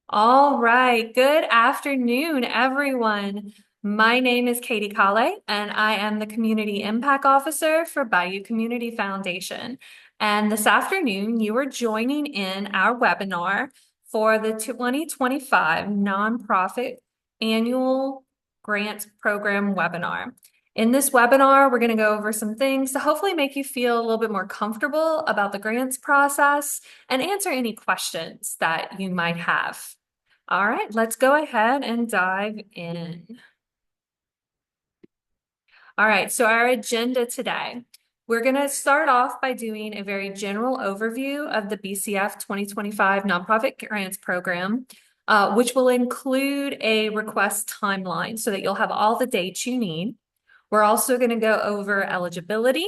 All right. Good afternoon, everyone. My name is Katie Kale, and I am the Community Impact Officer for Bayou Community Foundation. And this afternoon, you are joining in our webinar for the 2025 Nonprofit Annual Grants Program webinar. In this webinar, we're going to go over some things to hopefully make you feel a little bit more comfortable about the grants process and answer any questions that you might have. All right, let's go ahead and dive in. All right, so our agenda today, we're going to start off by doing a very general overview of the BCF 2025 Nonprofit Grants Program, which will include a request timeline so that you'll have all the dates you need. We're also going to go over eligibility,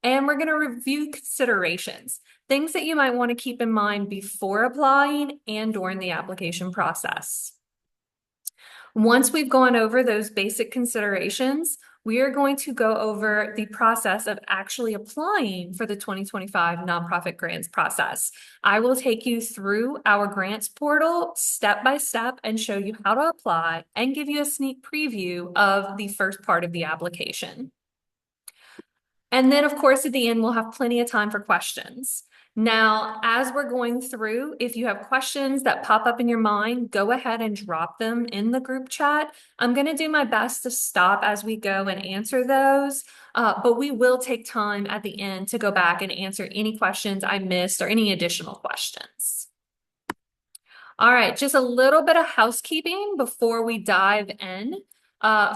and we're going to review considerations, things that you might want to keep in mind before applying and during the application process. Once we've gone over those basic considerations, we are going to go over the process of actually applying for the 2025 nonprofit grants process. I will take you through our grants portal step by step and show you how to apply and give you a sneak preview of the first part of the application. And then, of course, at the end, we'll have plenty of time for questions. Now, as we're going through, if you have questions that pop up in your mind, go ahead and drop them in the group chat. I'm going to do my best to stop as we go and answer those, but we will take time at the end to go back and answer any questions I missed or any additional questions. All right, just a little bit of housekeeping before we dive in.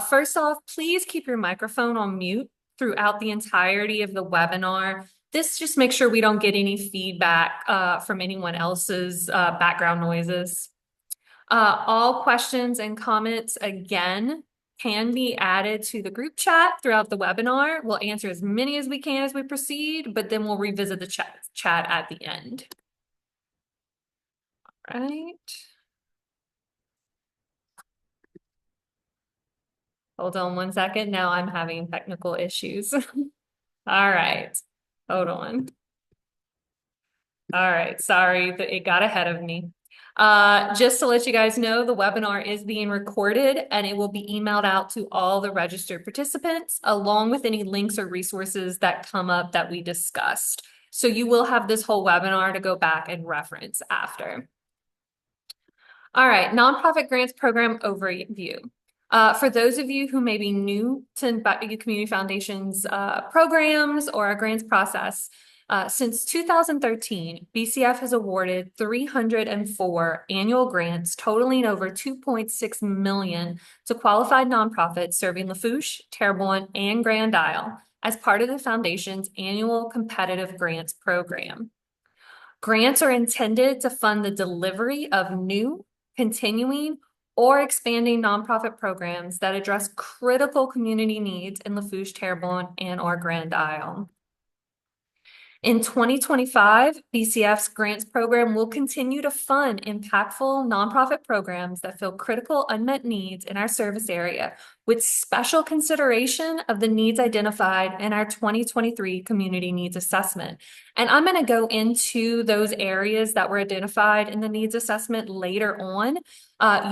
First off, please keep your microphone on mute throughout the entirety of the webinar. This just makes sure we don't get any feedback from anyone else's background noises. All questions and comments, again, can be added to the group chat throughout the webinar. We'll answer as many as we can as we proceed, but then we'll revisit the chat at the end. All right. Hold on one second. Now I'm having technical issues. All right. Hold on. All right. Sorry that it got ahead of me. Just to let you guys know, the webinar is being recorded and it will be emailed out to all the registered participants along with any links or resources that come up that we discussed. So you will have this whole webinar to go back and reference after. All right, nonprofit grants program overview. For those of you who may be new to Bayou Community Foundation's programs or our grants process, since 2013, BCF has awarded 304 annual grants totaling over $2.6 million to qualified nonprofits serving Lafourche, Terrebonne, and Grand Isle as part of the foundation's annual competitive grants program. Grants are intended to fund the delivery of new, continuing, or expanding nonprofit programs that address critical community needs in Lafourche, Terrebonne, and or Grand Isle. In 2025, BCF's grants program will continue to fund impactful nonprofit programs that fill critical unmet needs in our service area, with special consideration of the needs identified in our 2023 Community Needs Assessment. And I'm going to go into those areas that were identified in the needs assessment later on.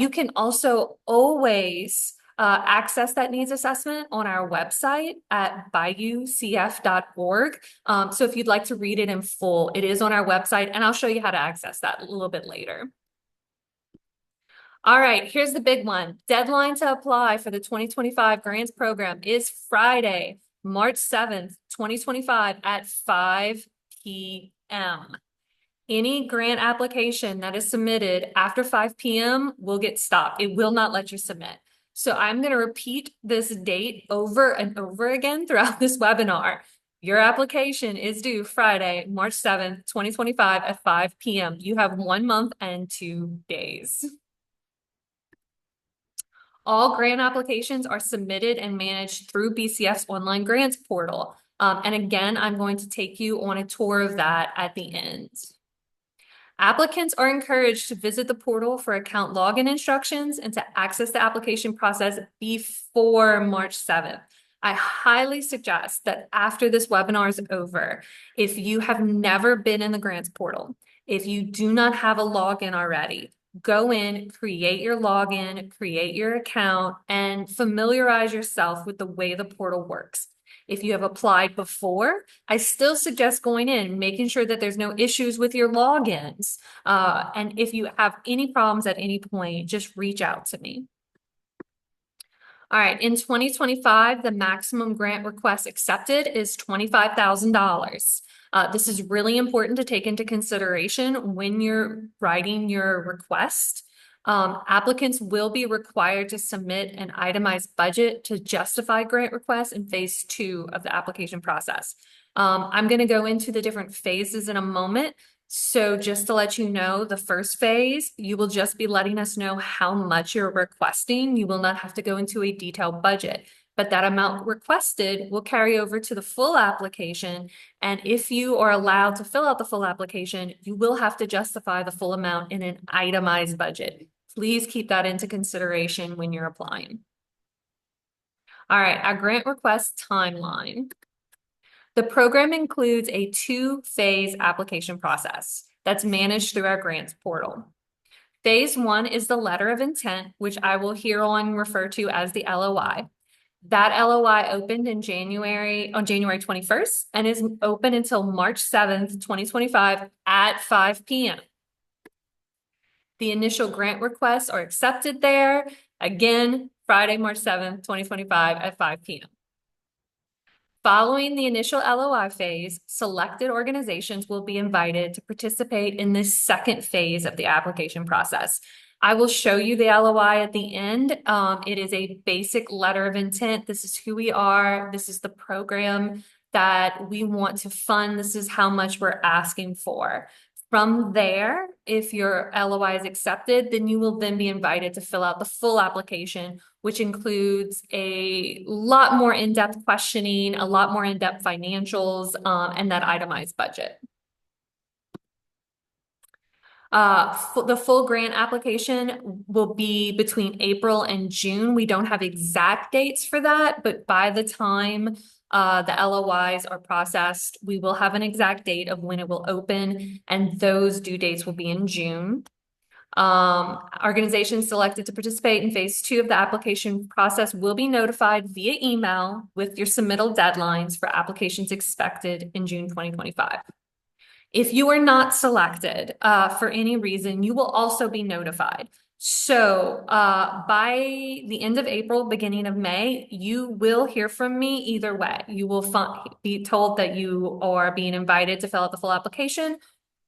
You can also always access that needs assessment on our website at bayoucf.org. So if you'd like to read it in full, it is on our website, and I'll show you how to access that a little bit later. All right, here's the big one. Deadline to apply for the 2025 grants program is Friday, March 7th, 2025 at 5 p.m. Any grant application that is submitted after 5 p.m. will get stopped. It will not let you submit. So I'm going to repeat this date over and over again throughout this webinar. Your application is due Friday, March 7th, 2025 at 5 p.m. You have 1 month and 2 days. All grant applications are submitted and managed through BCF's online grants portal. And again, I'm going to take you on a tour of that at the end. Applicants are encouraged to visit the portal for account login instructions and to access the application process before March 7th. I highly suggest that after this webinar is over, if you have never been in the grants portal, if you do not have a login already, go in, create your login, create your account, and familiarize yourself with the way the portal works. If you have applied before, I still suggest going in, making sure that there's no issues with your logins. And if you have any problems at any point, just reach out to me. All right, in 2025, the maximum grant request accepted is $25,000. This is really important to take into consideration when you're writing your request. Applicants will be required to submit an itemized budget to justify grant requests in phase 2 of the application process. I'm going to go into the different phases in a moment. So just to let you know, the first phase, you will just be letting us know how much you're requesting. You will not have to go into a detailed budget, but that amount requested will carry over to the full application. And if you are allowed to fill out the full application, you will have to justify the full amount in an itemized budget. Please keep that into consideration when you're applying. All right, our grant request timeline. The program includes a 2-phase application process that's managed through our grants portal. Phase 1 is the letter of intent, which I will here on refer to as the LOI. That LOI opened on January 21st and is open until March 7th, 2025 at 5 p.m. The initial grant requests are accepted there, again, Friday, March 7th, 2025 at 5 p.m. Following the initial LOI phase, selected organizations will be invited to participate in this second phase of the application process. I will show you the LOI at the end. It is a basic letter of intent. This is who we are. This is the program that we want to fund. This is how much we're asking for. From there, if your LOI is accepted, then you will then be invited to fill out the full application, which includes a lot more in-depth questioning, a lot more in-depth financials, and that itemized budget. The full grant application will be between April and June. We don't have exact dates for that, but by the time the LOIs are processed, we will have an exact date of when it will open, and those due dates will be in June. Organizations selected to participate in phase 2 of the application process will be notified via email with your submittal deadlines for applications expected in June 2025. If you are not selected for any reason, you will also be notified. So by the end of April, beginning of May, you will hear from me either way. You will be told that you are being invited to fill out the full application,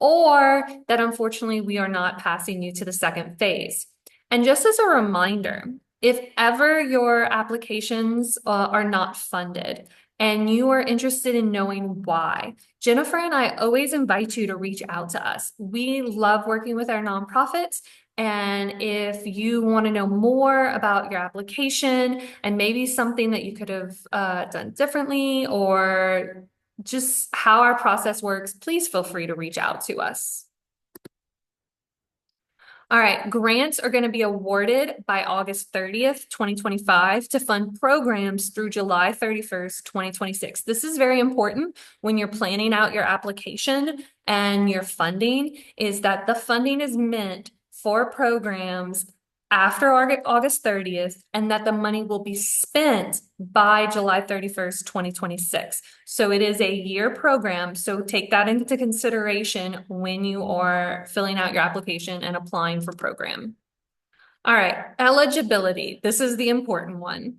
or that unfortunately we are not passing you to the second phase. And just as a reminder, if ever your applications are not funded and you are interested in knowing why, Jennifer and I always invite you to reach out to us. We love working with our nonprofits. And if you want to know more about your application and maybe something that you could have done differently, or just how our process works, please feel free to reach out to us. All right, grants are going to be awarded by August 30th, 2025 to fund programs through July 31st, 2026. This is very important when you're planning out your application and your funding, is that the funding is meant for programs after August 30th, and that the money will be spent by July 31st, 2026. So it is a year program. So take that into consideration when you are filling out your application and applying for program. All right, eligibility. This is the important one.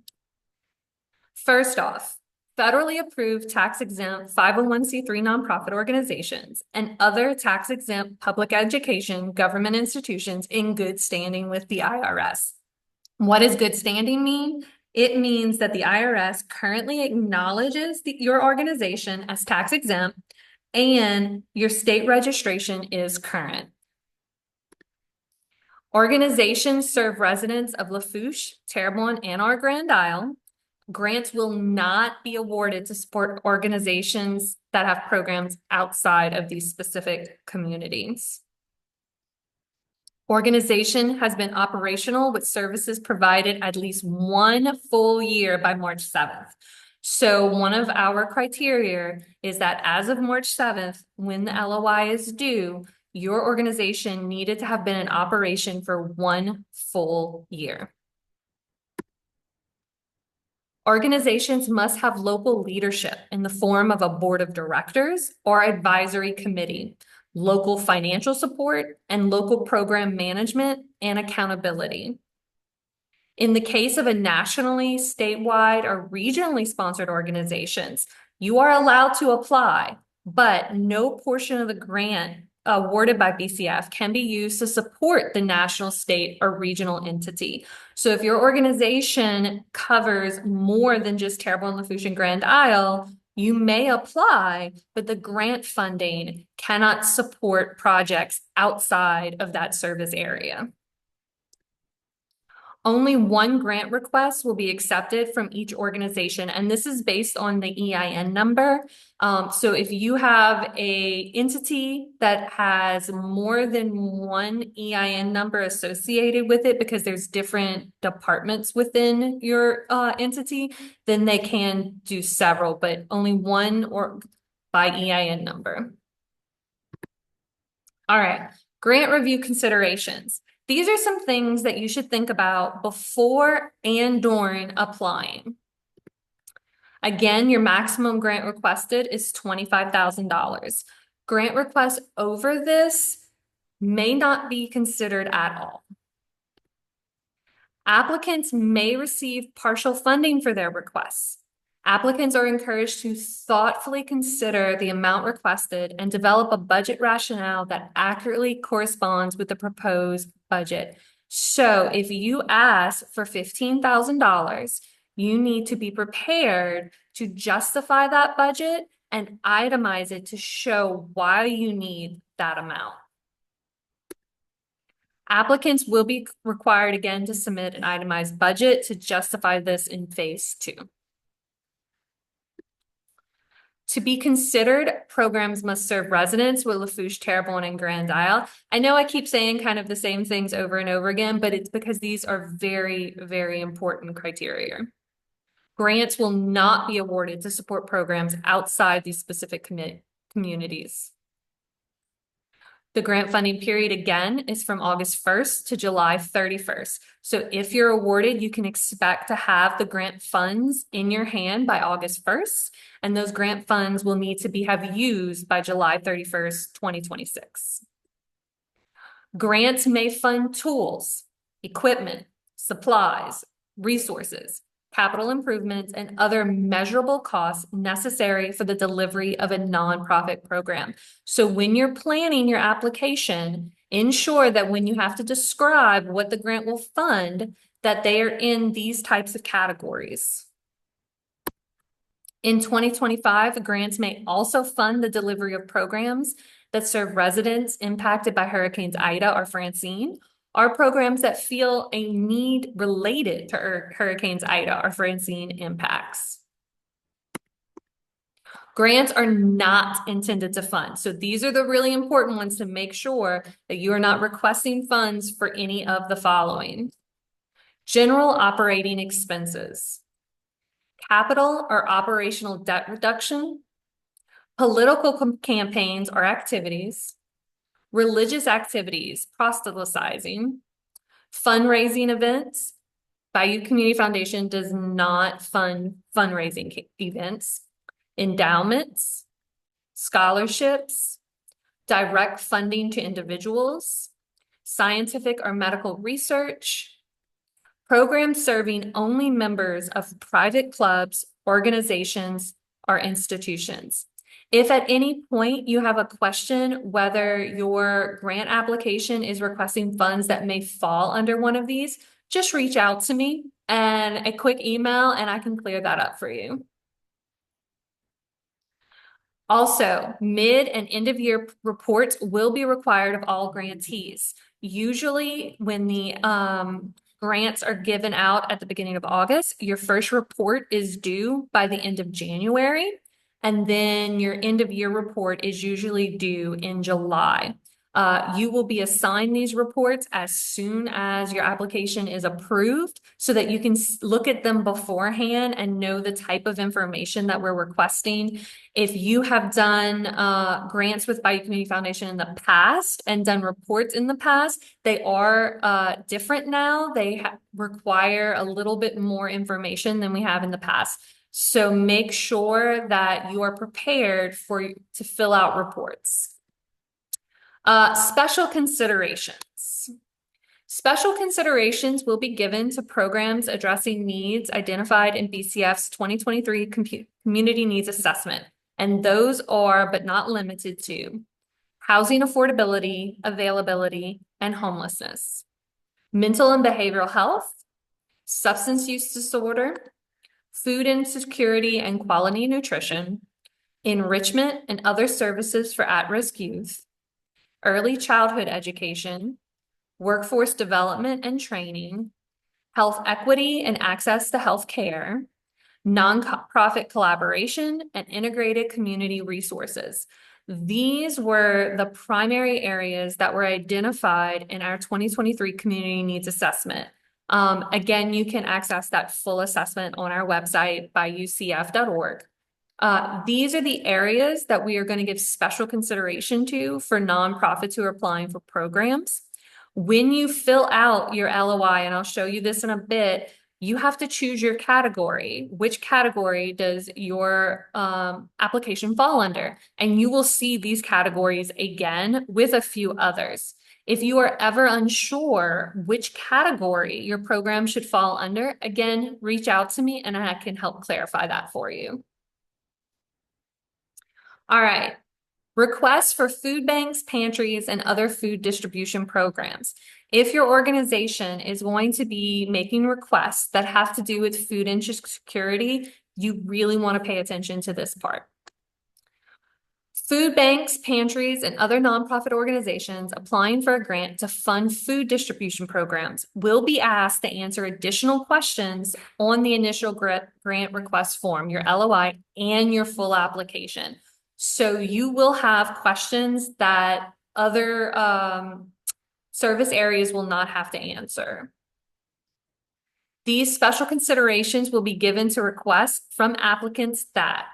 First off, federally approved tax-exempt 501c3 nonprofit organizations and other tax-exempt public education government institutions in good standing with the IRS. What does good standing mean? It means that the IRS currently acknowledges your organization as tax-exempt and your state registration is current. Organizations serve residents of Lafourche, Terrebonne, and our Grand Isle. Grants will not be awarded to support organizations that have programs outside of these specific communities. Organization has been operational with services provided at least 1 full year by March 7th. So one of our criteria is that as of March 7th, when the LOI is due, your organization needed to have been in operation for 1 full year. Organizations must have local leadership in the form of a board of directors or advisory committee, local financial support, and local program management and accountability. In the case of a nationally, statewide, or regionally sponsored organizations, you are allowed to apply, but no portion of the grant awarded by BCF can be used to support the national, state, or regional entity. So if your organization covers more than just Terrebonne, Lafourche, and Grand Isle, you may apply, but the grant funding cannot support projects outside of that service area. Only one grant request will be accepted from each organization, and this is based on the EIN number. So if you have a entity that has more than one EIN number associated with it, because there's different departments within your entity, then they can do several, but only one or by EIN number. All right, grant review considerations. These are some things that you should think about before and during applying. Again, your maximum grant requested is $25,000. Grant requests over this may not be considered at all. Applicants may receive partial funding for their requests. Applicants are encouraged to thoughtfully consider the amount requested and develop a budget rationale that accurately corresponds with the proposed budget. So if you ask for $15,000, you need to be prepared to justify that budget and itemize it to show why you need that amount. Applicants will be required again to submit an itemized budget to justify this in phase 2. To be considered, programs must serve residents with Lafourche, Terrebonne, and Grand Isle. I know I keep saying kind of the same things over and over again, but it's because these are very, very important criteria. Grants will not be awarded to support programs outside these specific communities. The grant funding period, again, is from August 1st to July 31st. So if you're awarded, you can expect to have the grant funds in your hand by August 1st, and those grant funds will need to have used by July 31st, 2026. Grants may fund tools, equipment, supplies, resources, capital improvements, and other measurable costs necessary for the delivery of a nonprofit program. So when you're planning your application, ensure that when you have to describe what the grant will fund, that they are in these types of categories. In 2025, the grants may also fund the delivery of programs that serve residents impacted by Hurricanes Ida or Francine, are programs that feel a need related to Hurricanes Ida or Francine impacts. Grants are not intended to fund. So these are the really important ones to make sure that you are not requesting funds for any of the following. General operating expenses, capital or operational debt reduction, political campaigns or activities, religious activities, proselytizing, fundraising events. Bayou Community Foundation does not fund fundraising events, endowments, scholarships, direct funding to individuals, scientific or medical research, programs serving only members of private clubs, organizations, or institutions. If at any point you have a question whether your grant application is requesting funds that may fall under one of these, just reach out to me and a quick email and I can clear that up for you. Also, mid and end of year reports will be required of all grantees. Usually when the grants are given out at the beginning of August, your first report is due by the end of January. And then your end of year report is usually due in July. You will be assigned these reports as soon as your application is approved so that you can look at them beforehand and know the type of information that we're requesting. If you have done grants with Bayou Community Foundation in the past and done reports in the past, they are different now. They require a little bit more information than we have in the past. So make sure that you are prepared to fill out reports. Special considerations. Special considerations will be given to programs addressing needs identified in BCF's 2023 Community Needs Assessment. And those are, but not limited to, housing affordability, availability, and homelessness, mental and behavioral health, substance use disorder, food insecurity and quality nutrition, enrichment and other services for at-risk youth, early childhood education, workforce development and training, health equity and access to health care, nonprofit collaboration, and integrated community resources. These were the primary areas that were identified in our 2023 Community Needs Assessment. Again, you can access that full assessment on our website by ucf.org. These are the areas that we are going to give special consideration to for nonprofits who are applying for programs. When you fill out your LOI, and I'll show you this in a bit, you have to choose your category. Which category does your application fall under? And you will see these categories again with a few others. If you are ever unsure which category your program should fall under, again, reach out to me and I can help clarify that for you. All right. Requests for food banks, pantries, and other food distribution programs. If your organization is going to be making requests that have to do with food insecurity, you really want to pay attention to this part. Food banks, pantries, and other nonprofit organizations applying for a grant to fund food distribution programs will be asked to answer additional questions on the initial grant request form, your LOI, and your full application. So you will have questions that other service areas will not have to answer. These special considerations will be given to requests from applicants that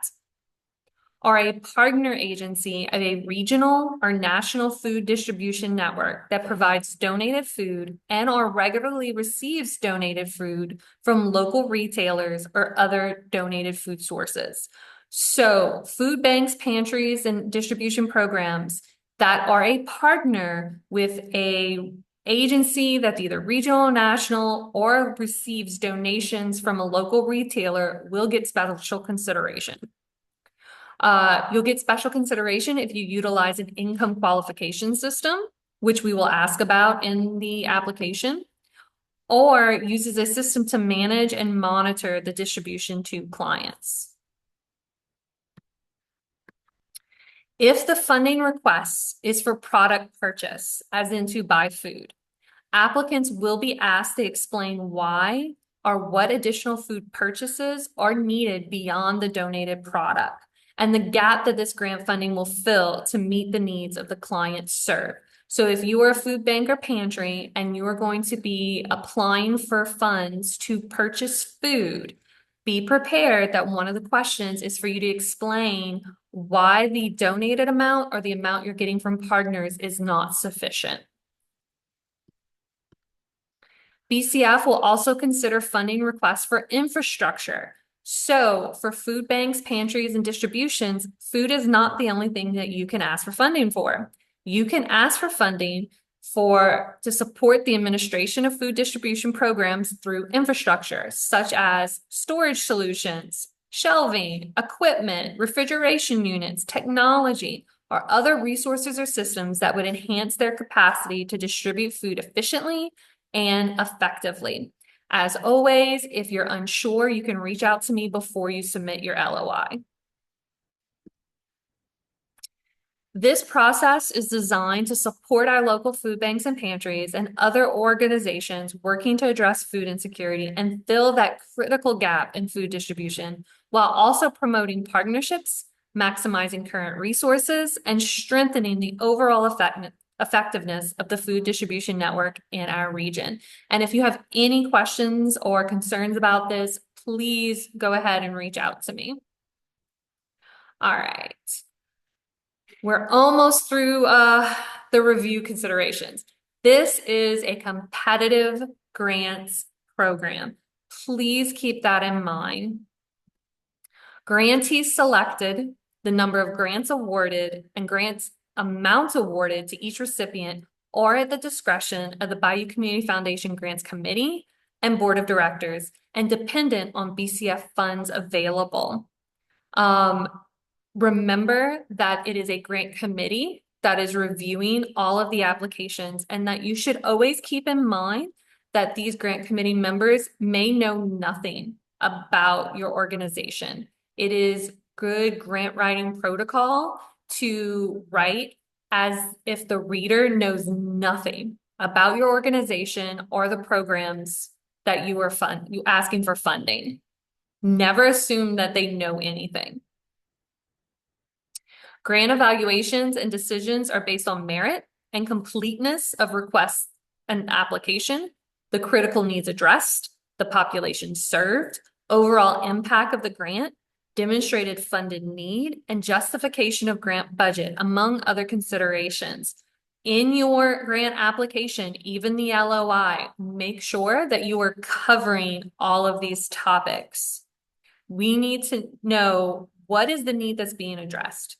are a partner agency of a regional or national food distribution network that provides donated food and or regularly receives donated food from local retailers or other donated food sources. So food banks, pantries, and distribution programs that are a partner with a agency that's either regional, national, or receives donations from a local retailer will get special consideration. You'll get special consideration if you utilize an income qualification system, which we will ask about in the application, or uses a system to manage and monitor the distribution to clients. If the funding request is for product purchase, as in to buy food, applicants will be asked to explain why or what additional food purchases are needed beyond the donated product and the gap that this grant funding will fill to meet the needs of the client served. So if you are a food bank or pantry and you are going to be applying for funds to purchase food, be prepared that one of the questions is for you to explain why the donated amount or the amount you're getting from partners is not sufficient. BCF will also consider funding requests for infrastructure. So for food banks, pantries, and distributions, food is not the only thing that you can ask for funding for. You can ask for funding to support the administration of food distribution programs through infrastructure, such as storage solutions, shelving, equipment, refrigeration units, technology, or other resources or systems that would enhance their capacity to distribute food efficiently and effectively. As always, if you're unsure, you can reach out to me before you submit your LOI. This process is designed to support our local food banks and pantries and other organizations working to address food insecurity and fill that critical gap in food distribution, while also promoting partnerships, maximizing current resources, and strengthening the overall effectiveness of the food distribution network in our region. And if you have any questions or concerns about this, please go ahead and reach out to me. All right. We're almost through the review considerations. This is a competitive grants program. Please keep that in mind. Grantees selected, the number of grants awarded, and grants amounts awarded to each recipient are at the discretion of the Bayou Community Foundation Grants Committee and Board of Directors and dependent on BCF funds available. Remember that it is a grant committee that is reviewing all of the applications and that you should always keep in mind that these grant committee members may know nothing about your organization. It is good grant writing protocol to write as if the reader knows nothing about your organization or the programs that you are asking for funding. Never assume that they know anything. Grant evaluations and decisions are based on merit and completeness of requests and application, the critical needs addressed, the population served, overall impact of the grant, demonstrated funded need, and justification of grant budget, among other considerations. In your grant application, even the LOI, make sure that you are covering all of these topics. We need to know what is the need that's being addressed.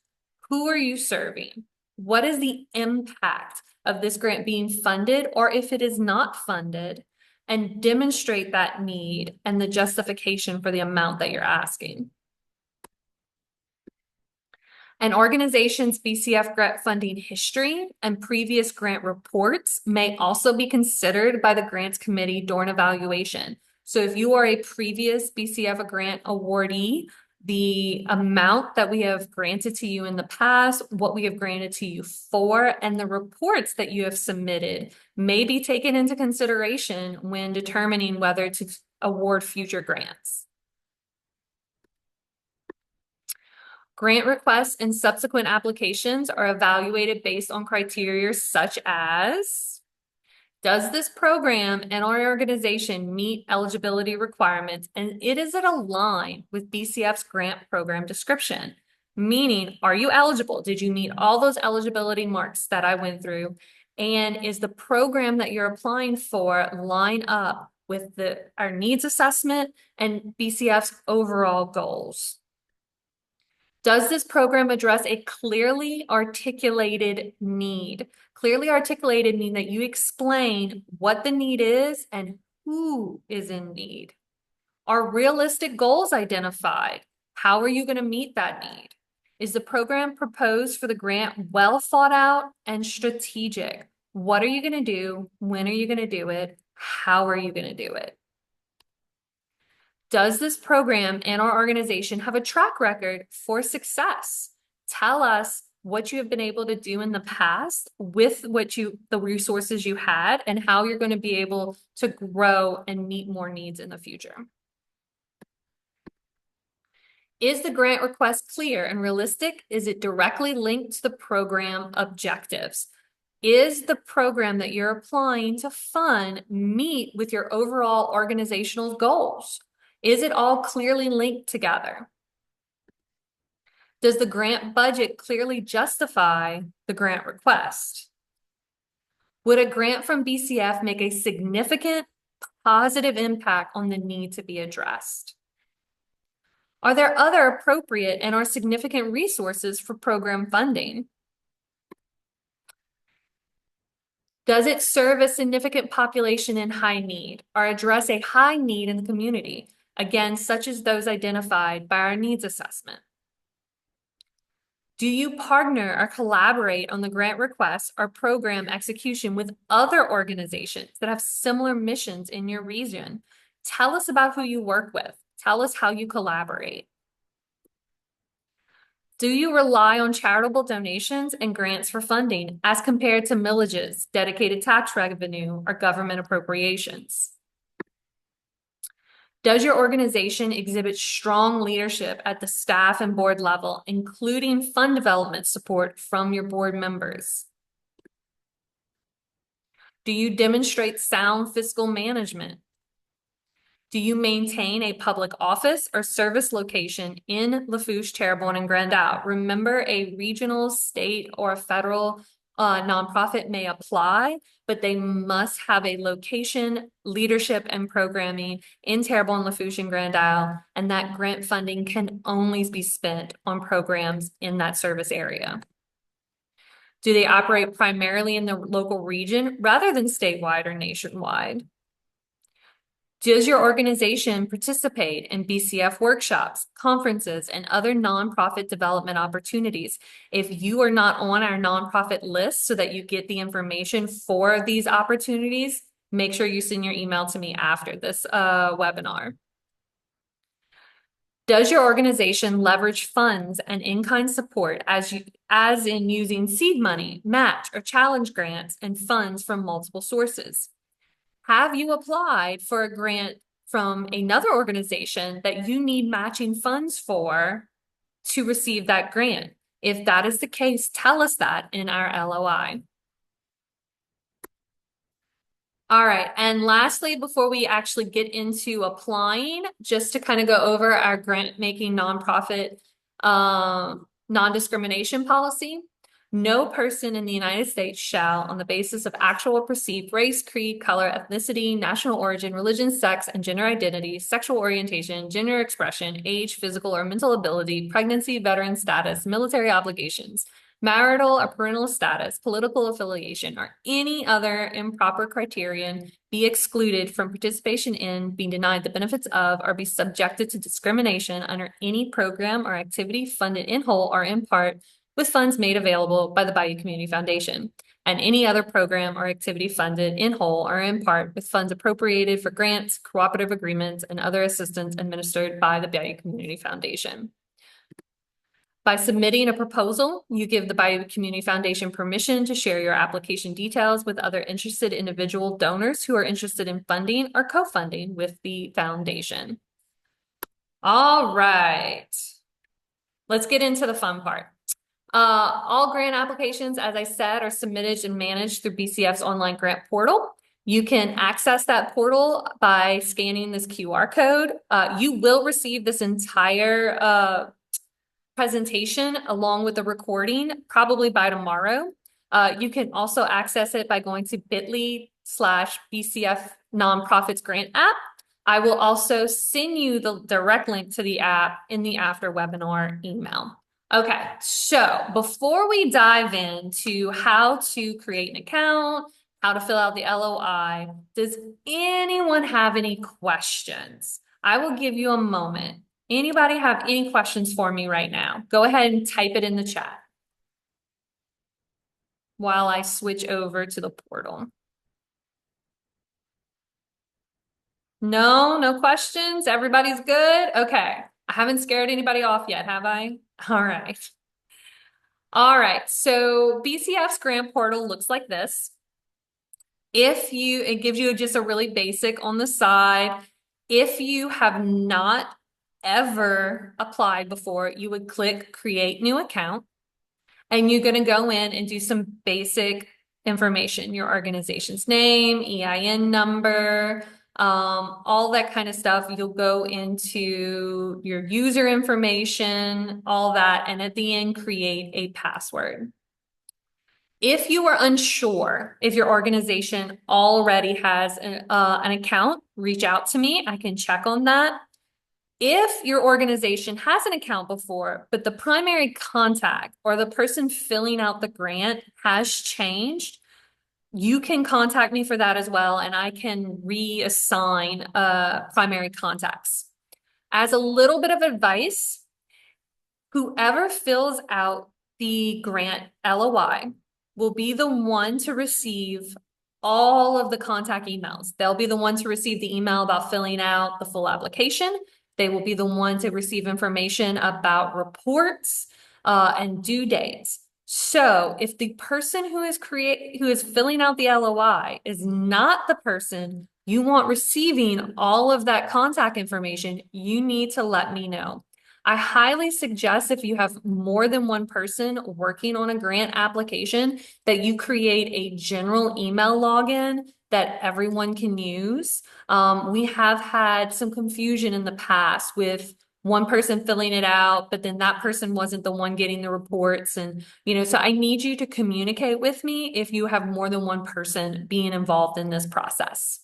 Who are you serving? What is the impact of this grant being funded, or if it is not funded, and demonstrate that need and the justification for the amount that you're asking. An organization's BCF grant funding history and previous grant reports may also be considered by the grants committee during evaluation. So if you are a previous BCF grant awardee, the amount that we have granted to you in the past, what we have granted to you for, and the reports that you have submitted may be taken into consideration when determining whether to award future grants. Grant requests and subsequent applications are evaluated based on criteria such as: does this program and our organization meet eligibility requirements, and is it aligned with BCF's grant program description? Meaning, are you eligible? Did you meet all those eligibility marks that I went through? And is the program that you're applying for line up with our needs assessment and BCF's overall goals? Does this program address a clearly articulated need? Clearly articulated mean that you explain what the need is and who is in need. Are realistic goals identified? How are you going to meet that need? Is the program proposed for the grant well thought out and strategic? What are you going to do? When are you going to do it? How are you going to do it? Does this program and our organization have a track record for success? Tell us what you have been able to do in the past with the resources you had, and how you're going to be able to grow and meet more needs in the future. Is the grant request clear and realistic? Is it directly linked to the program objectives? Is the program that you're applying to fund meet with your overall organizational goals? Is it all clearly linked together? Does the grant budget clearly justify the grant request? Would a grant from BCF make a significant positive impact on the need to be addressed? Are there other appropriate and or significant resources for program funding? Does it serve a significant population in high need or address a high need in the community? Again, such as those identified by our needs assessment. Do you partner or collaborate on the grant request or program execution with other organizations that have similar missions in your region? Tell us about who you work with. Tell us how you collaborate. Do you rely on charitable donations and grants for funding as compared to millages, dedicated tax revenue, or government appropriations? Does your organization exhibit strong leadership at the staff and board level, including fund development support from your board members? Do you demonstrate sound fiscal management? Do you maintain a public office or service location in Lafourche, Terrebonne, and Grand Isle? Remember, a regional, state, or federal nonprofit may apply, but they must have a location, leadership, and programming in Terrebonne, Lafourche, and Grand Isle, and that grant funding can only be spent on programs in that service area. Do they operate primarily in the local region rather than statewide or nationwide? Does your organization participate in BCF workshops, conferences, and other nonprofit development opportunities? If you are not on our nonprofit list so that you get the information for these opportunities, make sure you send your email to me after this webinar. Does your organization leverage funds and in-kind support as in using seed money, match, or challenge grants and funds from multiple sources? Have you applied for a grant from another organization that you need matching funds for to receive that grant? If that is the case, tell us that in our LOI. All right, and lastly, before we actually get into applying, just to kind of go over our grant-making nonprofit non-discrimination policy. No person in the United States shall, on the basis of actual or perceived race, creed, color, ethnicity, national origin, religion, sex, and gender identity, sexual orientation, gender expression, age, physical or mental ability, pregnancy, veteran status, military obligations, marital or parental status, political affiliation, or any other improper criterion be excluded from participation in, being denied the benefits of, or be subjected to discrimination under any program or activity funded in whole or in part with funds made available by the Bayou Community Foundation, and any other program or activity funded in whole or in part with funds appropriated for grants, cooperative agreements, and other assistance administered by the Bayou Community Foundation. By submitting a proposal, you give the Bayou Community Foundation permission to share your application details with other interested individual donors who are interested in funding or co-funding with the foundation. All right, let's get into the fun part. All grant applications, as I said, are submitted and managed through BCF's online grant portal. You can access that portal by scanning this QR code. You will receive this entire presentation along with the recording probably by tomorrow. You can also access it by going to bit.ly/BCF Nonprofits Grant App. I will also send you the direct link to the app in the after webinar email. Okay, so before we dive into how to create an account, how to fill out the LOI, does anyone have any questions? I will give you a moment. Anybody have any questions for me right now? Go ahead and type it in the chat while I switch over to the portal. No questions? Everybody's good? Okay. I haven't scared anybody off yet, have I? All right. All right, so BCF's grant portal looks like this. It gives you just a really basic on the side. If you have not ever applied before, you would click Create New Account, and you're going to go in and do some basic information, your organization's name, EIN number, all that kind of stuff. You'll go into your user information, all that, and at the end, create a password. If you are unsure if your organization already has an account, reach out to me. I can check on that. If your organization has an account before, but the primary contact or the person filling out the grant has changed, you can contact me for that as well, and I can reassign primary contacts. As a little bit of advice, whoever fills out the grant LOI will be the one to receive all of the contact emails. They'll be the one to receive the email about filling out the full application. They will be the one to receive information about reports and due dates. So if the person who is filling out the LOI is not the person you want receiving all of that contact information, you need to let me know. I highly suggest if you have more than one person working on a grant application that you create a general email login that everyone can use. We have had some confusion in the past with one person filling it out, but then that person wasn't the one getting the reports. And, so I need you to communicate with me if you have more than one person being involved in this process.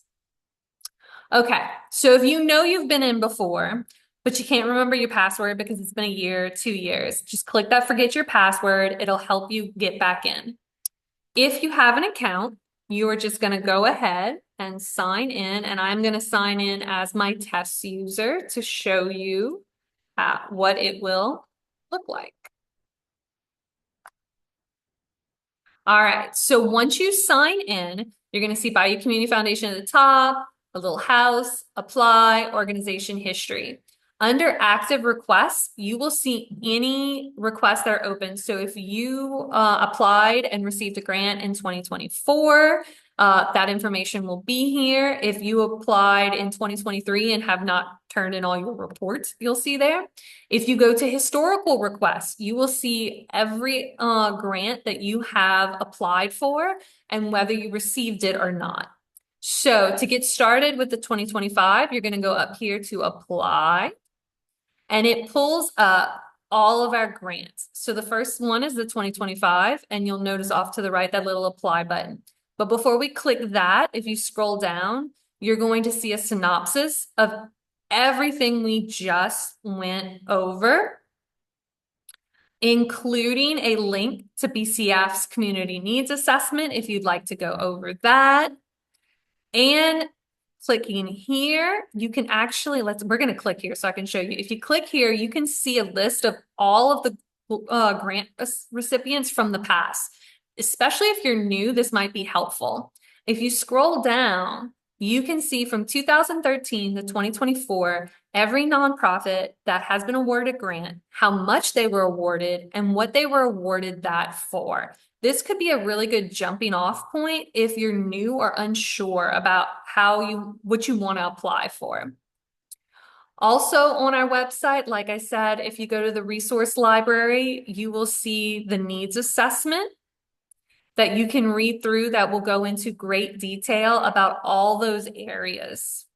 Okay, so if you know you've been in before, but you can't remember your password because it's been a year, 2 years, just click that forget your password. It'll help you get back in. If you have an account, you are just going to go ahead and sign in, and I'm going to sign in as my test user to show you what it will look like. All right, so once you sign in, you're going to see Bayou Community Foundation at the top, a little house, apply, organization history. Under active requests, you will see any requests that are open. So if you applied and received a grant in 2024, that information will be here. If you applied in 2023 and have not turned in all your reports, you'll see there. If you go to historical requests, you will see every grant that you have applied for and whether you received it or not. So to get started with the 2025, you're going to go up here to apply, and it pulls up all of our grants. So the first one is the 2025, and you'll notice off to the right that little apply button. But before we click that, if you scroll down, you're going to see a synopsis of everything we just went over, including a link to BCF's community needs assessment if you'd like to go over that. And clicking here, you can actually, we're going to click here so I can show you. If you click here, you can see a list of all of the grant recipients from the past. Especially if you're new, this might be helpful. If you scroll down, you can see from 2013 to 2024, every nonprofit that has been awarded a grant, how much they were awarded, and what they were awarded that for. This could be a really good jumping off point if you're new or unsure about what you want to apply for. Also on our website, like I said, if you go to the resource library, you will see the needs assessment that you can read through that will go into great detail about all those areas.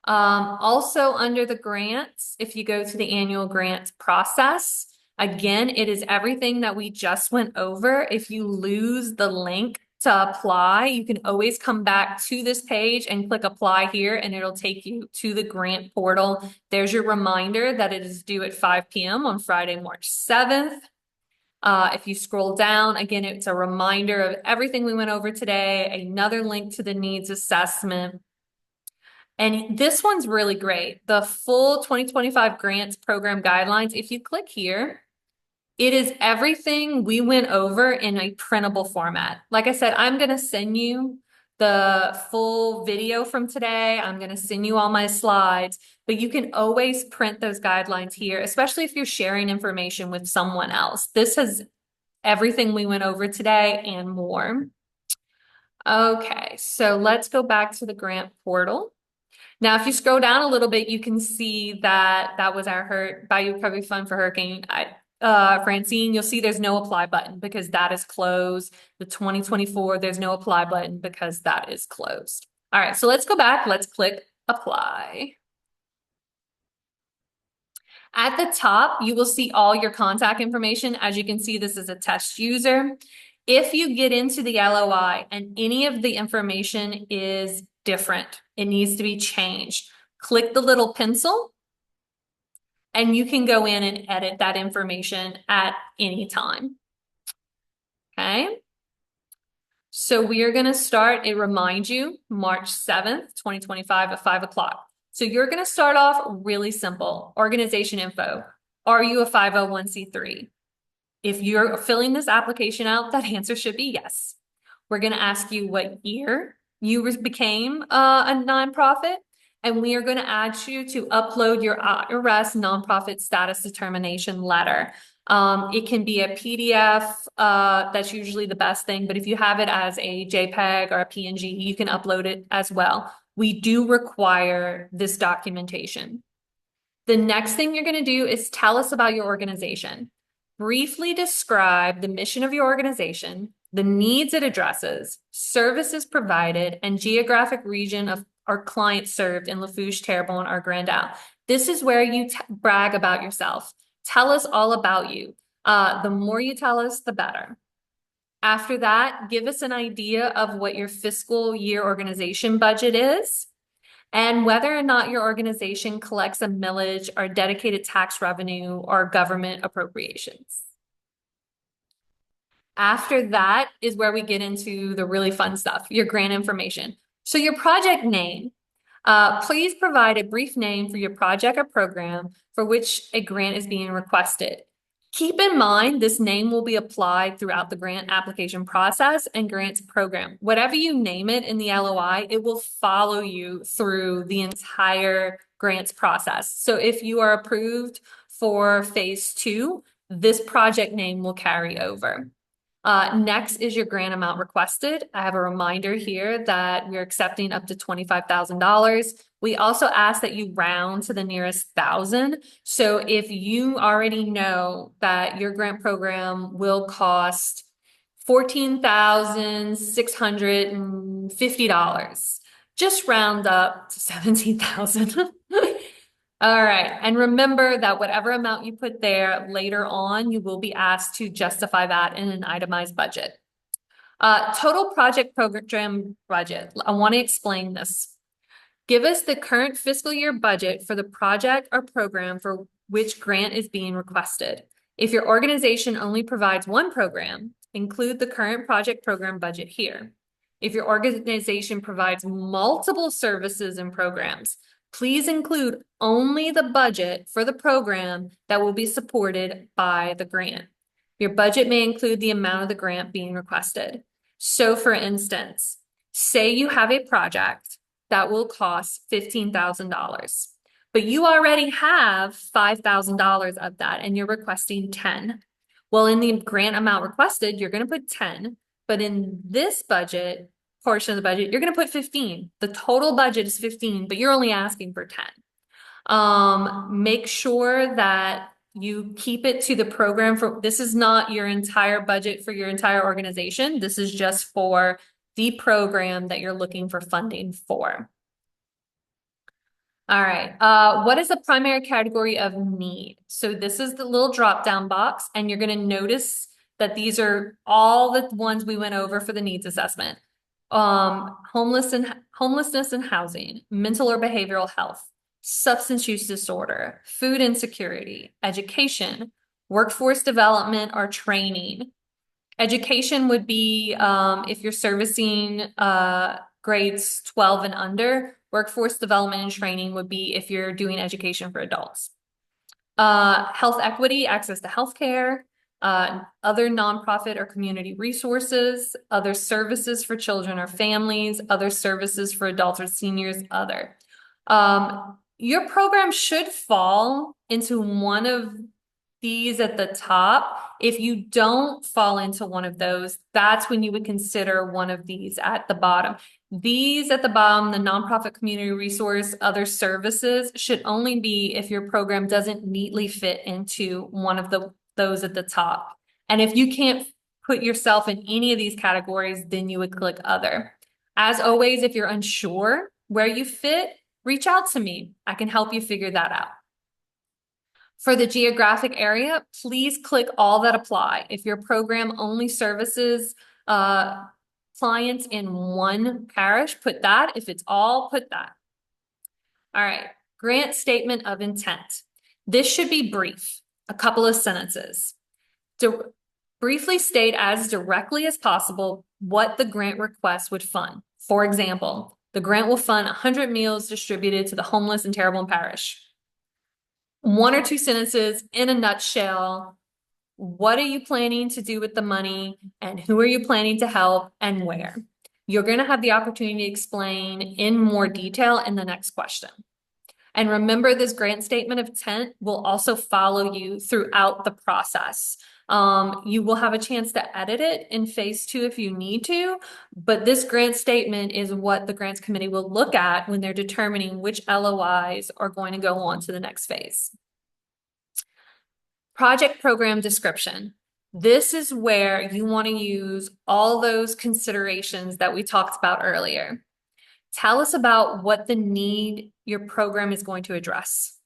Also under the grants, if you go to the annual grant process, again, it is everything that we just went over. If you lose the link to apply, you can always come back to this page and click apply here, and it'll take you to the grant portal. There's your reminder that it is due at 5 p.m. on Friday, March 7th. If you scroll down, again, it's a reminder of everything we went over today, another link to the needs assessment. And this one's really great. The full 2025 grants program guidelines, if you click here, it is everything we went over in a printable format. Like I said, I'm going to send you the full video from today. I'm going to send you all my slides, but you can always print those guidelines here, especially if you're sharing information with someone else. This has everything we went over today and more. Okay, so let's go back to the grant portal. Now, if you scroll down a little bit, you can see that that was our Bayou Recovery Fund for Hurricane Francine. You'll see there's no apply button because that is closed. The 2024, there's no apply button because that is closed. All right, so let's go back. Let's click apply. At the top, you will see all your contact information. As you can see, this is a test user. If you get into the LOI and any of the information is different, it needs to be changed, click the little pencil and you can go in and edit that information at any time. Okay. So we are going to start, it reminds you, March 7th, 2025 at 5 o'clock. So you're going to start off really simple. Organization info. Are you a 501c3? If you're filling this application out, that answer should be yes. We're going to ask you what year you became a nonprofit, and we are going to ask you to upload your IRS nonprofit status determination letter. It can be a PDF, that's usually the best thing, but if you have it as a JPEG or a PNG, you can upload it as well. We do require this documentation. The next thing you're going to do is tell us about your organization. Briefly describe the mission of your organization, the needs it addresses, services provided, and geographic region of our clients served in Lafourche, Terrebonne, or Grand Isle. This is where you brag about yourself. Tell us all about you. The more you tell us, the better. After that, give us an idea of what your fiscal year organization budget is and whether or not your organization collects a millage or dedicated tax revenue or government appropriations. After that is where we get into the really fun stuff, your grant information. So your project name, please provide a brief name for your project or program for which a grant is being requested. Keep in mind, this name will be applied throughout the grant application process and grants program. Whatever you name it in the LOI, it will follow you through the entire grants process. So if you are approved for phase 2, this project name will carry over. Next is your grant amount requested. I have a reminder here that we're accepting up to $25,000. We also ask that you round to the nearest thousand. So if you already know that your grant program will cost $14,650, just round up to 17,000. All right. And remember that whatever amount you put there later on, you will be asked to justify that in an itemized budget. Total project program budget. I want to explain this. Give us the current fiscal year budget for the project or program for which grant is being requested. If your organization only provides one program, include the current project program budget here. If your organization provides multiple services and programs, please include only the budget for the program that will be supported by the grant. Your budget may include the amount of the grant being requested. So for instance, say you have a project that will cost $15,000, but you already have $5,000 of that and you're requesting 10. Well, in the grant amount requested, you're going to put 10, but in this budget, portion of the budget, you're going to put 15. The total budget is 15, but you're only asking for 10. Make sure that you keep it to the program for, this is not your entire budget for your entire organization. This is just for the program that you're looking for funding for. All right. What is the primary category of need? So this is the little drop-down box, and you're going to notice that these are all the ones we went over for the needs assessment. Homelessness and housing, mental or behavioral health, substance use disorder, food insecurity, education, workforce development or training. Education would be if you're servicing grades 12 and under. Workforce development and training would be if you're doing education for adults. Health equity, access to healthcare, other nonprofit or community resources, other services for children or families, other services for adults or seniors, other. Your program should fall into one of these at the top. If you don't fall into one of those, that's when you would consider one of these at the bottom. These at the bottom, the nonprofit community resource, other services, should only be if your program doesn't neatly fit into one of those at the top. And if you can't put yourself in any of these categories, then you would click other. As always, if you're unsure where you fit, reach out to me. I can help you figure that out. For the geographic area, please click all that apply. If your program only services clients in one parish, put that. If it's all, put that. All right, grant statement of intent. This should be brief, a couple of sentences. Briefly state as directly as possible what the grant request would fund. For example, the grant will fund 100 meals distributed to the homeless in Terrebonne Parish. 1 or 2 sentences in a nutshell. What are you planning to do with the money and who are you planning to help and where? You're going to have the opportunity to explain in more detail in the next question. And remember, this grant statement of intent will also follow you throughout the process. You will have a chance to edit it in phase two if you need to, but this grant statement is what the grants committee will look at when they're determining which LOIs are going to go on to the next phase. Project program description. This is where you want to use all those considerations that we talked about earlier. Tell us about what the need your program is going to address.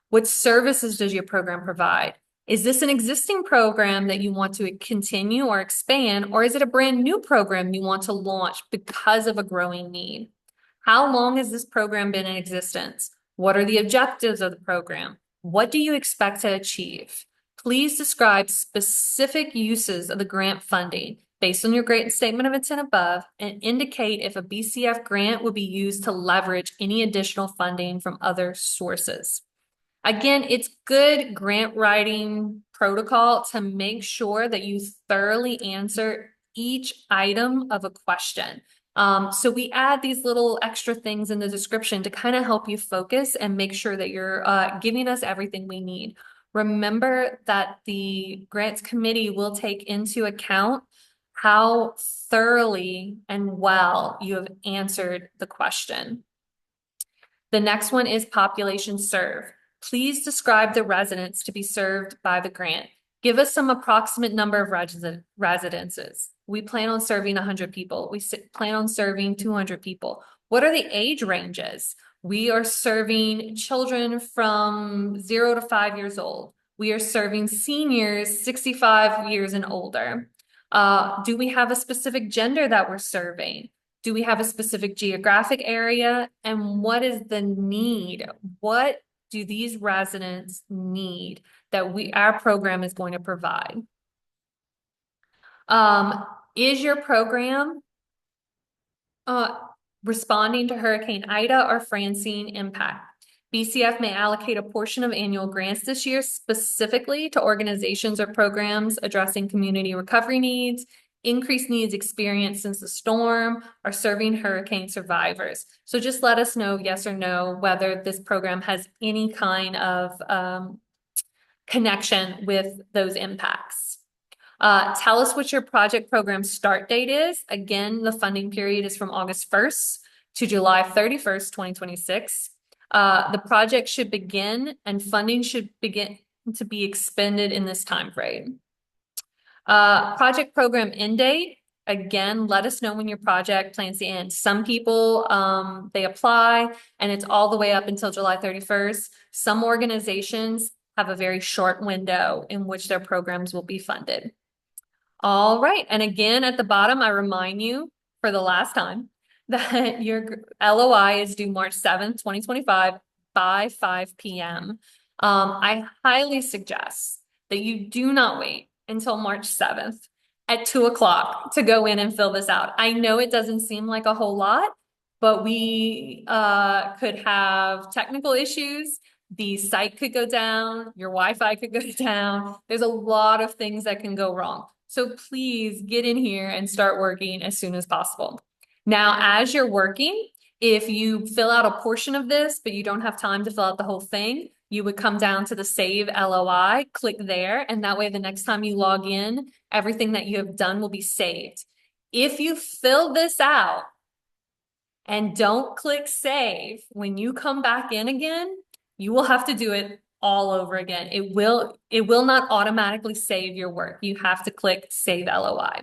What services does your program provide? Is this an existing program that you want to continue or expand, or is it a brand new program you want to launch because of a growing need? How long has this program been in existence? What are the objectives of the program? What do you expect to achieve? Please describe specific uses of the grant funding based on your grant statement of intent above and indicate if a BCF grant will be used to leverage any additional funding from other sources. Again, it's good grant writing protocol to make sure that you thoroughly answer each item of a question. So we add these little extra things in the description to kind of help you focus and make sure that you're giving us everything we need. Remember that the grants committee will take into account how thoroughly and well you have answered the question. The next one is population served. Please describe the residents to be served by the grant. Give us some approximate number of residences. We plan on serving 100 people. We plan on serving 200 people. What are the age ranges? We are serving children from 0 to 5 years old. We are serving seniors 65 years and older. Do we have a specific gender that we're serving? Do we have a specific geographic area? And what is the need? What do these residents need that our program is going to provide? Is your program responding to Hurricane Ida or Francine impact? BCF may allocate a portion of annual grants this year specifically to organizations or programs addressing community recovery needs, increased needs experienced since the storm, or serving hurricane survivors. So just let us know, yes or no, whether this program has any kind of connection with those impacts. Tell us what your project program start date is. Again, the funding period is from August 1st to July 31st, 2026. The project should begin and funding should begin to be expended in this time frame. Project program end date. Again, let us know when your project plans to end. Some people, they apply and it's all the way up until July 31st. Some organizations have a very short window in which their programs will be funded. All right. And again, at the bottom, I remind you for the last time that your LOI is due March 7th, 2025 by 5 p.m. I highly suggest that you do not wait until March 7th at 2 o'clock to go in and fill this out. I know it doesn't seem like a whole lot, but we could have technical issues. The site could go down, your Wi-Fi could go down. There's a lot of things that can go wrong. So please get in here and start working as soon as possible. Now, as you're working, if you fill out a portion of this, but you don't have time to fill out the whole thing, you would come down to the Save LOI, click there, and that way the next time you log in, everything that you have done will be saved. If you fill this out and don't click Save, when you come back in again, you will have to do it all over again. It will not automatically save your work. You have to click Save LOI.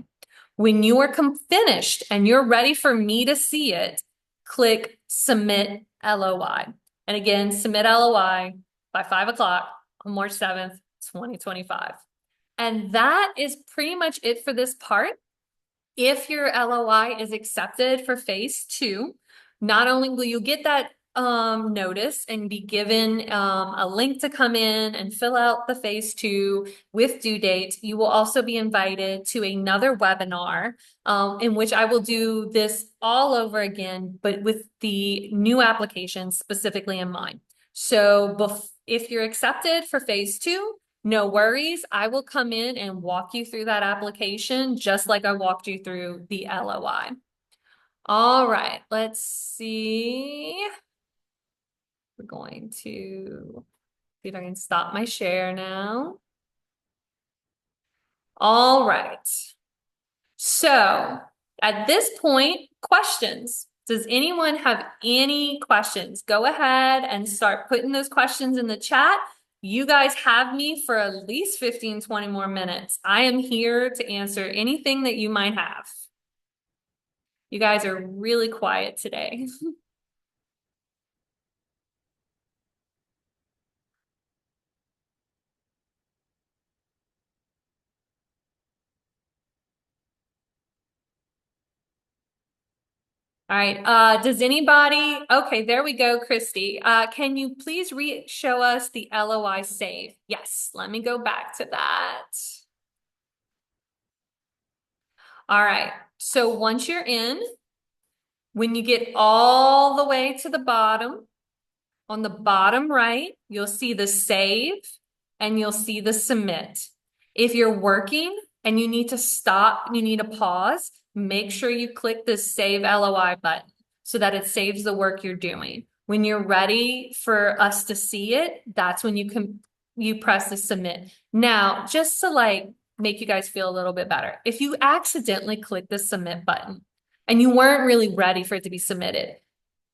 When you are finished and you're ready for me to see it, click Submit LOI. And again, submit LOI by 5 o'clock on March 7th, 2025. And that is pretty much it for this part. If your LOI is accepted for phase two, not only will you get that notice and be given a link to come in and fill out the phase two with due date, you will also be invited to another webinar in which I will do this all over again, but with the new application specifically in mind. So if you're accepted for phase two, no worries. I will come in and walk you through that application just like I walked you through the LOI. All right, let's see. We're going to see if I can stop my share now. All right. So at this point, questions. Does anyone have any questions? Go ahead and start putting those questions in the chat. You guys have me for at least 15, 20 more minutes. I am here to answer anything that you might have. You guys are really quiet today. All right. Does anybody? Okay, there we go, Christy. Can you please show us the LOI save? Yes, let me go back to that. All right. So once you're in, when you get all the way to the bottom, on the bottom right, you'll see the save and you'll see the submit. If you're working and you need to stop, you need to pause, make sure you click the save LOI button so that it saves the work you're doing. When you're ready for us to see it, that's when you press the submit. Now, just to like make you guys feel a little bit better, if you accidentally click the submit button and you weren't really ready for it to be submitted,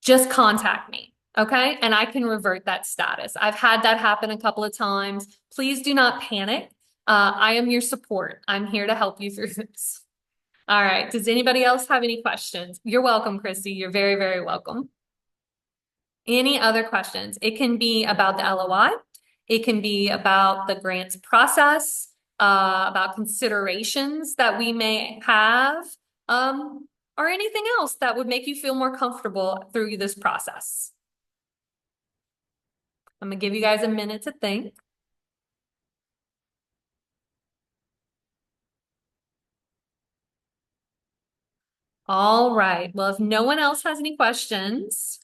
just contact me. Okay. And I can revert that status. I've had that happen a couple of times. Please do not panic. I am your support. I'm here to help you through this. All right. Does anybody else have any questions? You're welcome, Christy. You're very, very welcome. Any other questions? It can be about the LOI. It can be about the grants process, about considerations that we may have, or anything else that would make you feel more comfortable through this process. I'm gonna give you guys a minute to think. All right. Well, if no one else has any questions,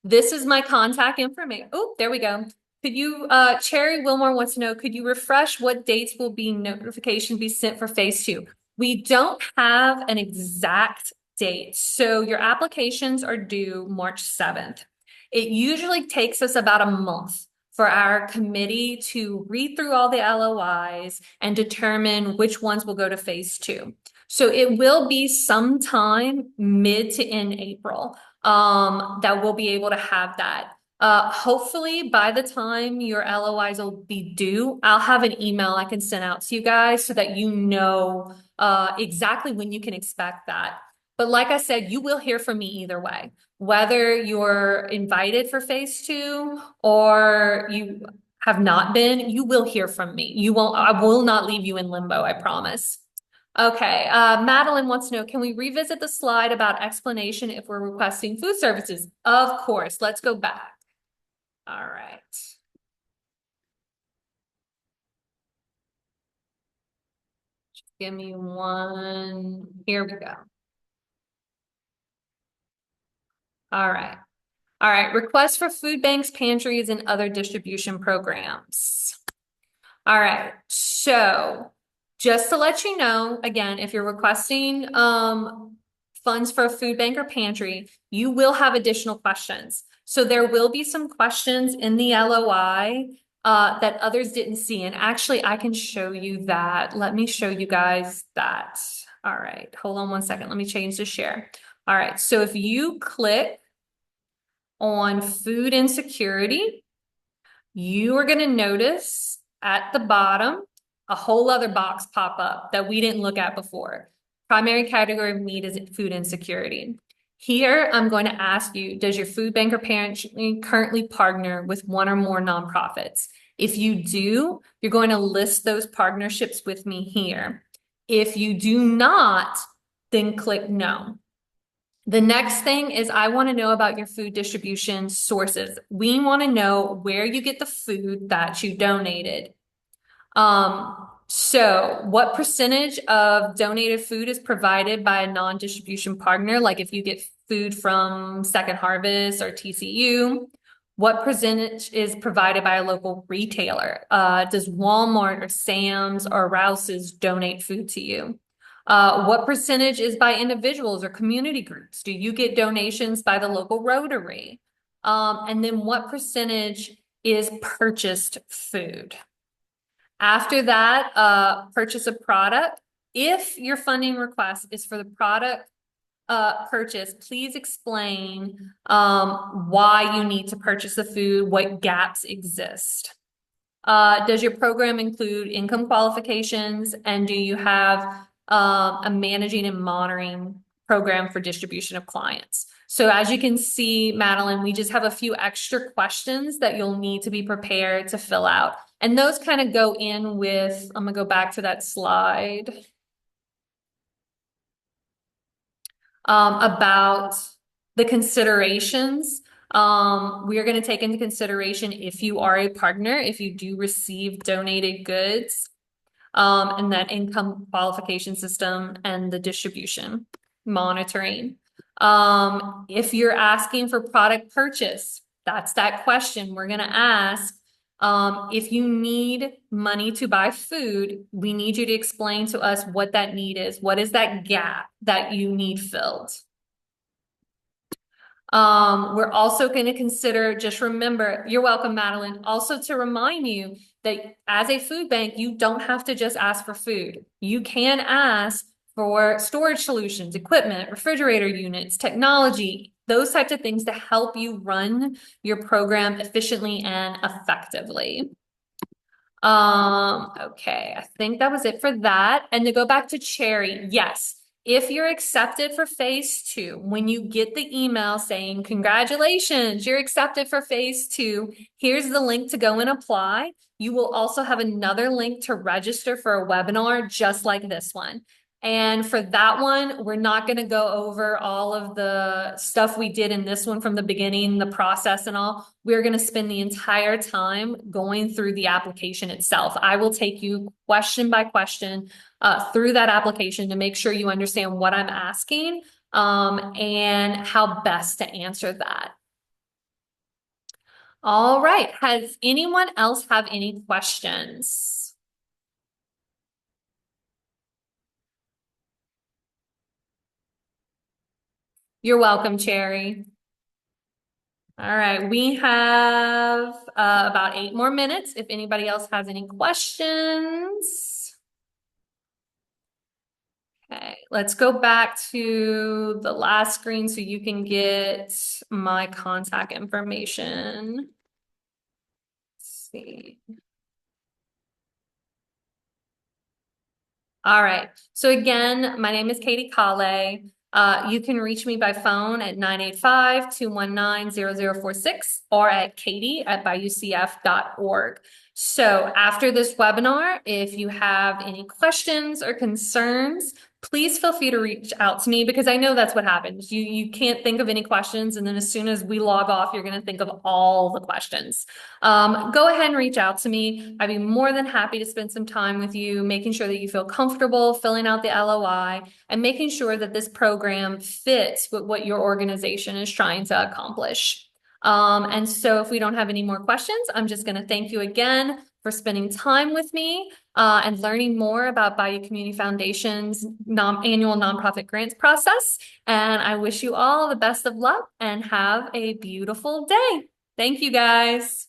this is my contact information. Oh, there we go. Could you, Cherry Wilmore wants to know, could you refresh what dates will be notification be sent for phase 2? We don't have an exact date. So your applications are due March 7th. It usually takes us about a month for our committee to read through all the LOIs and determine which ones will go to phase 2. So it will be sometime mid to end April that we'll be able to have that. Hopefully by the time your LOIs will be due, I'll have an email I can send out to you guys so that you know exactly when you can expect that. But like I said, you will hear from me either way, whether you're invited for phase 2 or you have not been, you will hear from me. I will not leave you in limbo, I promise. Okay, Madeline wants to know, can we revisit the slide about explanation if we're requesting food services? Of course, let's go back. All right. Just give me one. Here we go. All right. All right, requests for food banks, pantries, and other distribution programs. All right, so just to let you know, again, if you're requesting funds for a food bank or pantry, you will have additional questions. So there will be some questions in the LOI that others didn't see. And actually, I can show you that. Let me show you guys that. All right, hold on one second. Let me change the share. All right, so if you click on food insecurity, you are going to notice at the bottom a whole other box pop up that we didn't look at before. Primary category of need is food insecurity. Here, I'm going to ask you, does your food bank or pantry currently partner with one or more nonprofits? If you do, you're going to list those partnerships with me here. If you do not, then click no. The next thing is I want to know about your food distribution sources. We want to know where you get the food that you donated. So what percentage of donated food is provided by a non-distribution partner? Like if you get food from Second Harvest or TCU, what percentage is provided by a local retailer? Does Walmart or Sam's or Rouse's donate food to you? What percentage is by individuals or community groups? Do you get donations by the local Rotary? And then what percentage is purchased food? After that, purchase a product. If your funding request is for the product purchase, please explain why you need to purchase the food, what gaps exist. Does your program include income qualifications, and do you have a managing and monitoring program for distribution of clients? So as you can see, Madeline, we just have a few extra questions that you'll need to be prepared to fill out. And those kind of go in with, I'm gonna go back to that slide. About the considerations. We are going to take into consideration if you are a partner, if you do receive donated goods, and that income qualification system and the distribution monitoring. If you're asking for product purchase, that's that question we're going to ask. If you need money to buy food, we need you to explain to us what that need is. What is that gap that you need filled? We're also going to consider, just remember, you're welcome, Madeline, also to remind you that as a food bank, you don't have to just ask for food. You can ask for storage solutions, equipment, refrigerator units, technology, those types of things to help you run your program efficiently and effectively. Okay, I think that was it for that. And to go back to Cherry, yes, if you're accepted for phase two, when you get the email saying, congratulations, you're accepted for phase two, here's the link to go and apply. You will also have another link to register for a webinar just like this one. And for that one, we're not going to go over all of the stuff we did in this one from the beginning, the process and all. We're going to spend the entire time going through the application itself. I will take you question by question through that application to make sure you understand what I'm asking and how best to answer that. All right. Has anyone else have any questions? You're welcome, Cherry. All right, we have about 8 more minutes if anybody else has any questions. Okay, let's go back to the last screen so you can get my contact information. Let's see. All right, so again, my name is Katie Kale. You can reach me by phone at 985-219-0046 or at katie@bayoucf.org. So after this webinar, if you have any questions or concerns, please feel free to reach out to me because I know that's what happens. You can't think of any questions, and then as soon as we log off, you're going to think of all the questions. Go ahead and reach out to me. I'd be more than happy to spend some time with you, making sure that you feel comfortable filling out the LOI and making sure that this program fits with what your organization is trying to accomplish. And so if we don't have any more questions, I'm just going to thank you again for spending time with me and learning more about Bayou Community Foundation's annual nonprofit grants process. And I wish you all the best of luck and have a beautiful day. Thank you, guys.